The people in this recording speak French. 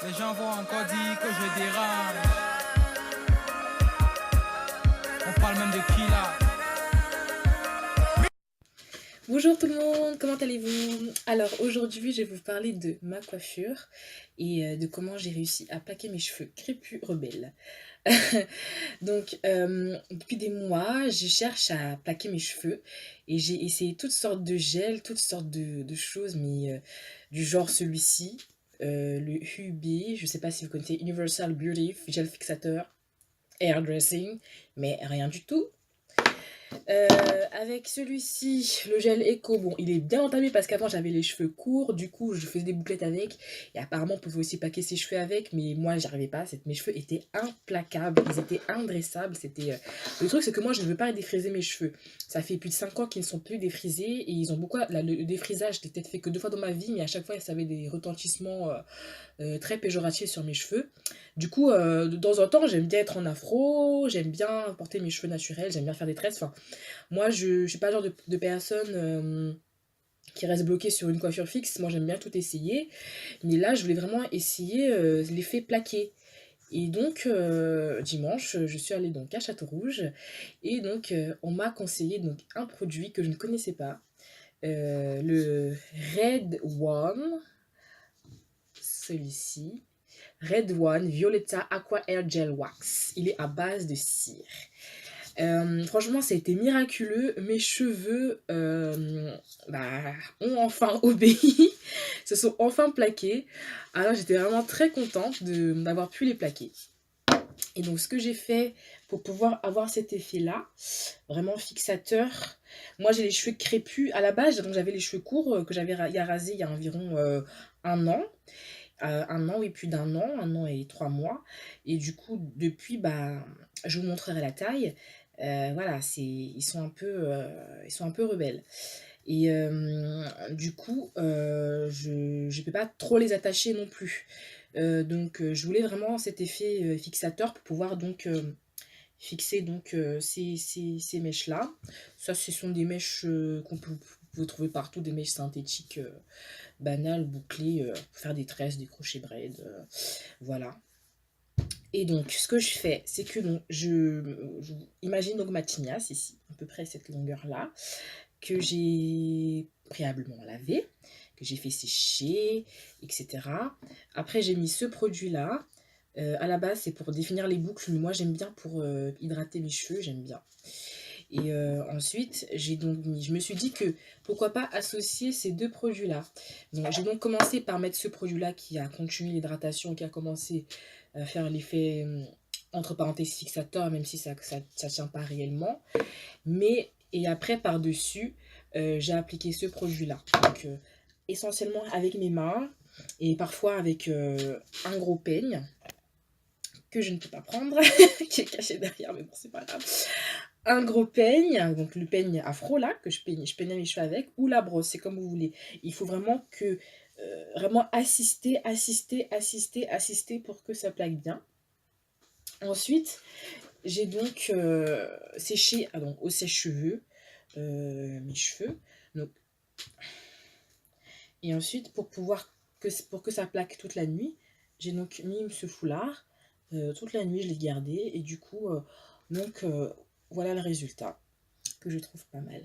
Les gens vont encore dire que je dérange. On parle même de qui là? Bonjour tout le monde, comment allez-vous? Alors aujourd'hui je vais vous parler de ma coiffure et de comment j'ai réussi à plaquer mes cheveux crépus rebelles. Donc depuis des mois je cherche à plaquer mes cheveux et j'ai essayé toutes sortes de gels, toutes sortes de choses mais du genre celui-ci, le UB, je sais pas si vous connaissez, Universal Beauty Gel Fixateur Hair Dressing, mais rien du tout. Avec celui-ci, le gel Eco, bon, il est bien entamé parce qu'avant j'avais les cheveux courts, du coup je faisais des bouclettes avec, et apparemment on pouvait aussi paquer ses cheveux avec, mais moi j'y arrivais pas, mes cheveux étaient implacables, ils étaient indressables, le truc c'est que moi je ne veux pas défriser mes cheveux, ça fait plus de 5 ans qu'ils ne sont plus défrisés, et ils ont beaucoup, le défrisage, je l'ai peut-être fait que 2 fois dans ma vie, mais à chaque fois ça avait des retentissements très péjoratif sur mes cheveux. Du coup, de temps en temps, j'aime bien être en afro, j'aime bien porter mes cheveux naturels, j'aime bien faire des tresses. Enfin, moi, je suis pas le genre de personne qui reste bloquée sur une coiffure fixe. Moi, j'aime bien tout essayer. Mais là, je voulais vraiment essayer l'effet plaqué. Et donc, dimanche, je suis allée donc à Château-Rouge. Et donc, on m'a conseillé donc, un produit que je ne connaissais pas. Le Red One, celui-ci. Red One Violetta Aqua Air Gel Wax. Il est à base de cire. Franchement, ça a été miraculeux. Mes cheveux ont enfin obéi, se sont enfin plaqués. Alors, j'étais vraiment très contente d'avoir pu les plaquer. Et donc, ce que j'ai fait pour pouvoir avoir cet effet-là, vraiment fixateur. Moi, j'ai les cheveux crépus à la base, donc j'avais les cheveux courts que j'avais rasé il y a environ un an. Un an, oui, plus d'un an, un an et 3 mois. Et du coup, depuis, je vous montrerai la taille. Voilà, ils sont un peu rebelles. Et du coup, je ne peux pas trop les attacher non plus. Donc, je voulais vraiment cet effet fixateur pour pouvoir donc fixer donc ces mèches-là. Ça, ce sont des mèches vous pouvez trouver partout, des mèches synthétiques banales, bouclées, pour faire des tresses, des crochets braid, voilà. Et donc, ce que je fais, c'est que donc, je imagine donc ma tignasse ici, à peu près cette longueur-là, que j'ai préalablement lavé, que j'ai fait sécher, etc. Après, j'ai mis ce produit-là. À la base, c'est pour définir les boucles, mais moi j'aime bien pour hydrater mes cheveux, j'aime bien. Et ensuite, je me suis dit que pourquoi pas associer ces deux produits-là. Donc, j'ai donc commencé par mettre ce produit-là qui a continué l'hydratation, qui a commencé à faire l'effet, entre parenthèses, fixateur, même si ça tient pas réellement. Mais, et après, par-dessus, j'ai appliqué ce produit-là. Donc, essentiellement avec mes mains et parfois avec un gros peigne que je ne peux pas prendre, qui est caché derrière, mais bon, c'est pas grave. Un gros peigne, donc le peigne afro là, que je peigne mes cheveux avec, ou la brosse, c'est comme vous voulez. Il faut vraiment vraiment assister pour que ça plaque bien. Ensuite, j'ai donc séché donc, au sèche-cheveux mes cheveux. Donc, et ensuite, pour que ça plaque toute la nuit, j'ai donc mis ce foulard. Toute la nuit, je l'ai gardé. Et du coup, donc, voilà le résultat, que je trouve pas mal.